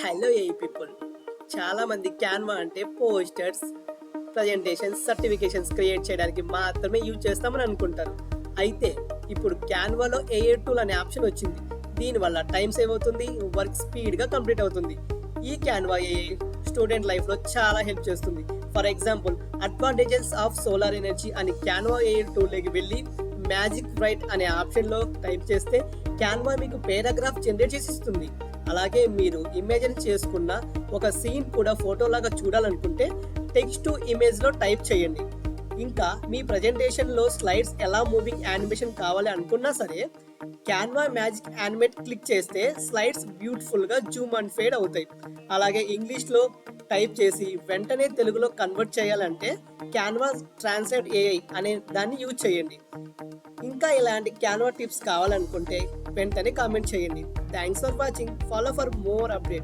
Hello ఏ people. చాలా మంది Canva అంటే పోస్టర్స్, ప్రజెంటేషన్స్, సర్టిఫికేషన్స్ క్రియేట్ చేయడానికి మాత్రమే యూజ్ చేస్తామని అనుకుంటారు. అయితే ఇప్పుడు క్యాన్వాలో ఏఏ టూల్ అనే ఆప్షన్ వచ్చింది. దీనివల్ల టైం సేవ్ అవుతుంది, వర్క్ స్పీడ్గా కంప్లీట్ అవుతుంది. ఈ క్యాన్వా ఏఐ స్టూడెంట్ లైఫ్లో చాలా హెల్ప్ చేస్తుంది. For example, advantages of solar energy అని క్యాన్వా ఏఐ టూల్లోకి వెళ్ళి మ్యాజిక్ రైట్ అనే ఆప్షన్లో టైప్ చేస్తే క్యాన్వా మీకు పేరాగ్రాఫ్ జనరేట్ చేసి ఇస్తుంది. అలాగే మీరు ఇమేజిన్ చేసుకున్న ఒక సీన్ కూడా ఫోటోలాగా చూడాలనుకుంటే టెక్స్ట్ టు ఇమేజ్లో టైప్ చేయండి. ఇంకా మీ ప్రజెంటేషన్లో స్లైడ్స్ ఎలా మూవింగ్ యానిమేషన్ కావాలి అనుకున్నా సరే క్యాన్వా మ్యాజిక్ యానిమేట్ క్లిక్ చేస్తే స్లైడ్స్ బ్యూటిఫుల్గా జూమ్ అండ్ ఫేడ్ అవుతాయి. అలాగే ఇంగ్లీష్లో టైప్ చేసి వెంటనే తెలుగులో కన్వర్ట్ చేయాలంటే క్యాన్వా ట్రాన్స్లేట్ ఏఐ అనే దాన్ని యూజ్ చేయండి. ఇంకా ఇలాంటి క్యాన్వా టిప్స్ కావాలనుకుంటే వెంటనే కామెంట్ చేయండి. Thanks for watching. Follow for more updates.